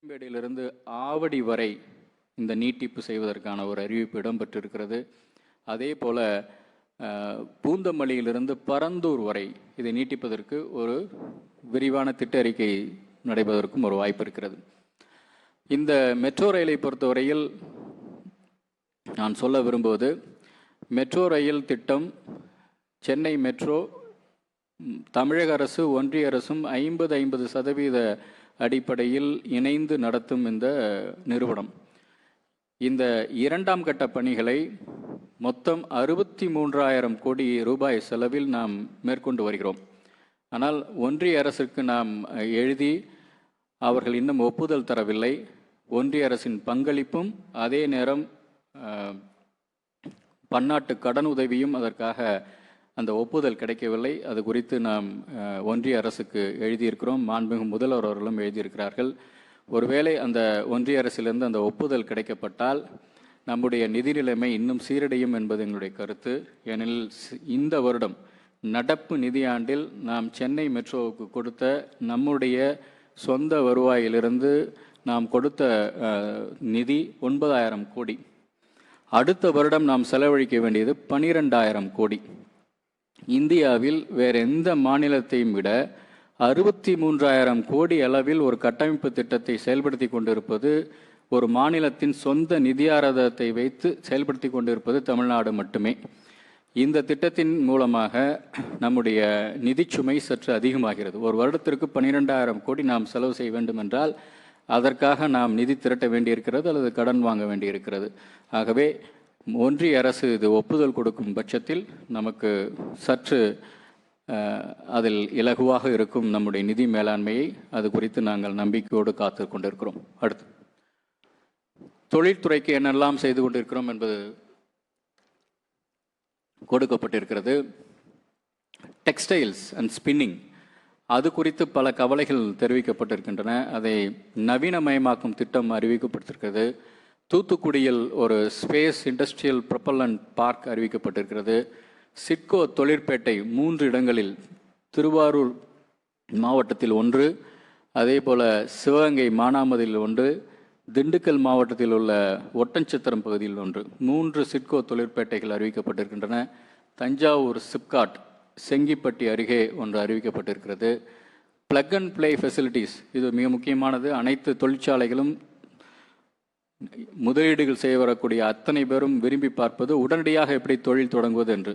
மேடையிலிருந்து ஆவடி வரை இந்த நீட்டிப்பு செய்வதற்கான ஒரு அறிவிப்பு இடம்பெற்றிருக்கிறது. அதே போல பூந்தமல்லியிலிருந்து பரந்தூர் வரை இதை நீட்டிப்பதற்கு ஒரு விரிவான திட்ட அறிக்கை நடைபெறுவதற்கும் ஒரு வாய்ப்பு இருக்கிறது. இந்த மெட்ரோ ரயிலை பொறுத்தவரையில் நான் சொல்ல விரும்புவது, மெட்ரோ ரயில் திட்டம் சென்னை மெட்ரோ தமிழக அரசு ஒன்றிய அரசும் 50% அடிப்படையில் இணைந்து நடத்தும் இந்த நிறுவனம். இந்த இரண்டாம் கட்ட பணிகளை மொத்தம் 63,000 கோடி ரூபாய் செலவில் நாம் மேற்கொண்டு வருகிறோம். ஆனால் ஒன்றிய அரசுக்கு நாம் எழுதி அவர்கள் இன்னும் ஒப்புதல் தரவில்லை. ஒன்றிய அரசின் பங்களிப்பும் அதே நேரம் பன்னாட்டு கடன் உதவியும் அதற்காக அந்த ஒப்புதல் கிடைக்கவில்லை. அது குறித்து நாம் ஒன்றிய அரசுக்கு எழுதியிருக்கிறோம். மாண்புமிகு முதல்வர் அவர்களும் எழுதியிருக்கிறார்கள். ஒருவேளை அந்த ஒன்றிய அரசிலிருந்து அந்த ஒப்புதல் கிடைக்கப்பட்டால் நம்முடைய நிதி நிலைமை இன்னும் சீரடையும் என்பது எங்களுடைய கருத்து. ஏனெனில் இந்த வருடம் நடப்பு நிதியாண்டில் நாம் சென்னை மெட்ரோவுக்கு கொடுத்த நம்முடைய சொந்த வருவாயிலிருந்து நாம் கொடுத்த நிதி 9,000 கோடி. அடுத்த வருடம் நாம் செலவழிக்க வேண்டியது 12,000 கோடி. இந்தியாவில் வேறு எந்த மாநிலத்தையும் விட 63,000 கோடி அளவில் ஒரு கட்டமைப்பு திட்டத்தை செயல்படுத்தி கொண்டிருப்பது, ஒரு மாநிலத்தின் சொந்த நிதி ஆதாரத்தை வைத்து செயல்படுத்தி கொண்டிருப்பது தமிழ்நாடு மட்டுமே. இந்த திட்டத்தின் மூலமாக நம்முடைய நிதிச்சுமை சற்று அதிகமாகிறது. ஒரு வருடத்திற்கு 12,000 கோடி நாம் செலவு செய்ய வேண்டும் என்றால் அதற்காக நாம் நிதி திரட்ட வேண்டியிருக்கிறது அல்லது கடன் வாங்க வேண்டியிருக்கிறது. ஆகவே ஒன்றிய அரசு இது ஒப்புதல் கொடுக்கும் பட்சத்தில் நமக்கு சற்று அதில் இலகுவாக இருக்கும் நம்முடைய நிதி மேலாண்மையை. அது குறித்து நாங்கள் நம்பிக்கையோடு காத்து கொண்டிருக்கிறோம். அடுத்து தொழில்துறைக்கு என்னெல்லாம் செய்து கொண்டிருக்கிறோம் என்பது கொடுக்கப்பட்டிருக்கிறது. டெக்ஸ்டைல்ஸ் அண்ட் ஸ்பின்னிங், அது குறித்து பல கவலைகள் தெரிவிக்கப்பட்டிருக்கின்றன. அதை நவீனமயமாக்கும் திட்டம் அறிவிக்கப்பட்டிருக்கிறது. தூத்துக்குடியில் ஒரு ஸ்பேஸ் இண்டஸ்ட்ரியல் ப்ரொப்பல்லண்ட் பார்க் அறிவிக்கப்பட்டிருக்கிறது. சிட்கோ தொழிற்பேட்டை 3 இடங்களில், திருவாரூர் மாவட்டத்தில் 1, அதே போல் சிவகங்கை மானாமதியில் 1, திண்டுக்கல் மாவட்டத்தில் உள்ள ஒட்டன்சத்திரம் பகுதியில் 1, 3 சிட்கோ தொழிற்பேட்டைகள் அறிவிக்கப்பட்டிருக்கின்றன. தஞ்சாவூர் சிப்காட் செங்கிப்பட்டி அருகே ஒன்று அறிவிக்கப்பட்டிருக்கிறது. பிளக் அண்ட் பிளே ஃபெசிலிட்டிஸ், இது மிக முக்கியமானது. அனைத்து தொழிற்சாலைகளும் முதலீடுகள் செய்ய வரக்கூடிய அத்தனை பேரும் விரும்பி பார்ப்பது உடனடியாக எப்படி தொழில் தொடங்குவது என்று.